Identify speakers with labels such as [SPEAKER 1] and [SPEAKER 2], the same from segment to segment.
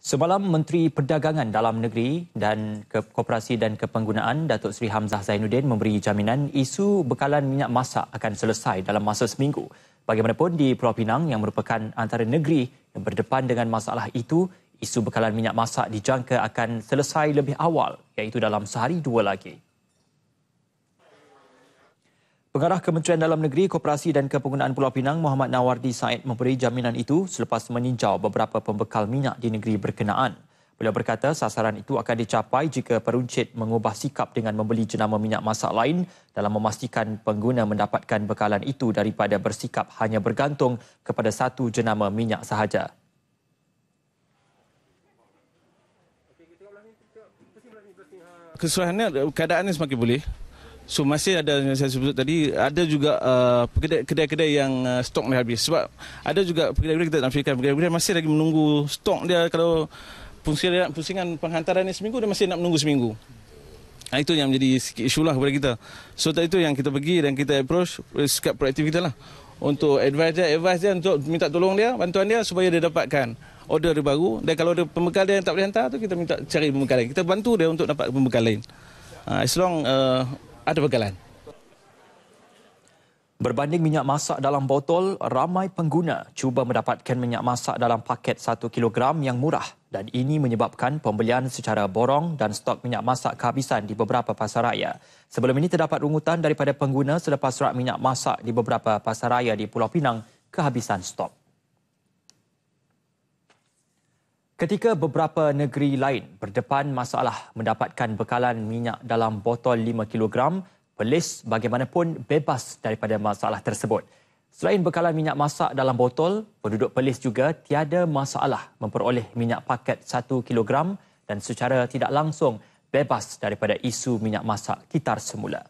[SPEAKER 1] Semalam, Menteri Perdagangan Dalam Negeri dan Koperasi dan Kepenggunaan Datuk Seri Hamzah Zainuddin memberi jaminan isu bekalan minyak masak akan selesai dalam masa seminggu. Bagaimanapun di Pulau Pinang yang merupakan antara negeri yang berdepan dengan masalah itu, isu bekalan minyak masak dijangka akan selesai lebih awal, iaitu dalam sehari dua lagi. Pengarah Kementerian Dalam Negeri, Koperasi dan Kepenggunaan Pulau Pinang, Muhammad Nawardi Said memberi jaminan itu selepas meninjau beberapa pembekal minyak di negeri berkenaan. Beliau berkata sasaran itu akan dicapai jika peruncit mengubah sikap dengan membeli jenama minyak masak lain dalam memastikan pengguna mendapatkan bekalan itu daripada bersikap hanya bergantung kepada satu jenama minyak sahaja.
[SPEAKER 2] Keseluruhannya keadaannya semakin boleh. So masih ada yang saya sebut tadi, ada juga kedai-kedai yang stok dah habis. Sebab ada juga kedai-kedai kita nafikan, kedai-kedai masih lagi menunggu stok dia. Kalau pusingan penghantaran ni seminggu, dia masih nak menunggu seminggu. Itu yang menjadi sikit isu lah kepada kita. So itu yang kita pergi dan kita approach sikap proaktif kita lah. Untuk advise dia untuk minta tolong dia, bantuan dia supaya dia dapatkan order dia baru. Dan kalau ada pembekal dia yang tak boleh hantar tu, kita minta cari pembekal lain. Kita bantu dia untuk dapat pembekal lain. As long ada bekalan.
[SPEAKER 1] Berbanding minyak masak dalam botol, ramai pengguna cuba mendapatkan minyak masak dalam paket 1 kilogram yang murah dan ini menyebabkan pembelian secara borong dan stok minyak masak kehabisan di beberapa pasaraya. Sebelum ini terdapat rungutan daripada pengguna selepas rak minyak masak di beberapa pasaraya di Pulau Pinang kehabisan stok. Ketika beberapa negeri lain berdepan masalah mendapatkan bekalan minyak dalam botol 5 kilogram, Perlis bagaimanapun bebas daripada masalah tersebut. Selain bekalan minyak masak dalam botol, penduduk Perlis juga tiada masalah memperoleh minyak paket 1 kilogram dan secara tidak langsung bebas daripada isu minyak masak kitar semula.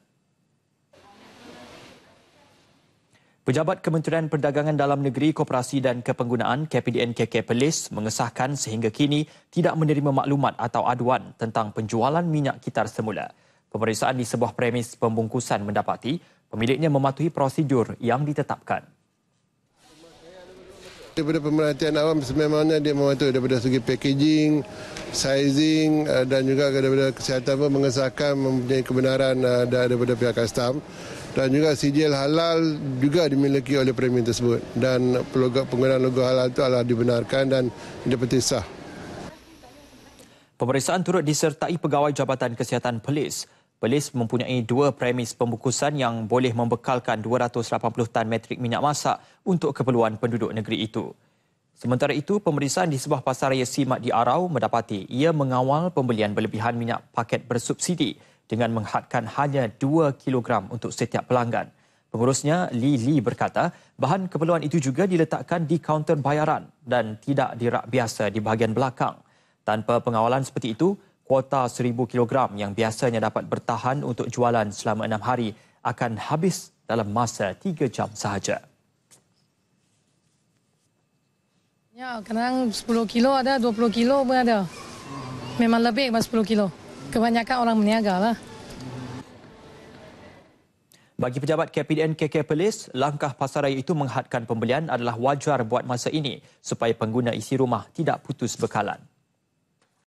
[SPEAKER 1] Pejabat Kementerian Perdagangan Dalam Negeri, Koperasi dan Kepenggunaan KPDN-KK Perlis mengesahkan sehingga kini tidak menerima maklumat atau aduan tentang penjualan minyak kitar semula. Pemeriksaan di sebuah premis pembungkusan mendapati pemiliknya mematuhi prosedur yang ditetapkan.
[SPEAKER 3] Daripada pemerhatian awam sememangnya dia mematuhi daripada segi packaging, sizing dan juga daripada kesihatan pun mengesahkan mempunyai kebenaran daripada pihak custom. Dan juga sijil halal juga dimiliki oleh premium tersebut. Dan penggunaan logo halal itu adalah dibenarkan dan didapati sah.
[SPEAKER 1] Pemeriksaan turut disertai Pegawai Jabatan Kesihatan Perlis. Perlis mempunyai 2 premis pembungkusan yang boleh membekalkan 280 tan metrik minyak masak untuk keperluan penduduk negeri itu. Sementara itu, pemeriksaan di sebuah pasaraya Simat di Arau mendapati ia mengawal pembelian berlebihan minyak paket bersubsidi dengan menghadkan hanya 2 kilogram untuk setiap pelanggan. Pengurusnya, Lee berkata, bahan keperluan itu juga diletakkan di kaunter bayaran dan tidak di rak biasa di bahagian belakang. Tanpa pengawalan seperti itu, kuota 1,000 kilogram yang biasanya dapat bertahan untuk jualan selama 6 hari akan habis dalam masa 3 jam sahaja.
[SPEAKER 4] Ya, kadang 10 kilo ada, 20 kilo pun ada. Memang lebih daripada 10 kilo. Kebanyakan orang meniaga lah.
[SPEAKER 1] Bagi pejabat KPDN-KK Perlis, langkah pasaraya itu menghadkan pembelian adalah wajar buat masa ini supaya pengguna isi rumah tidak putus bekalan.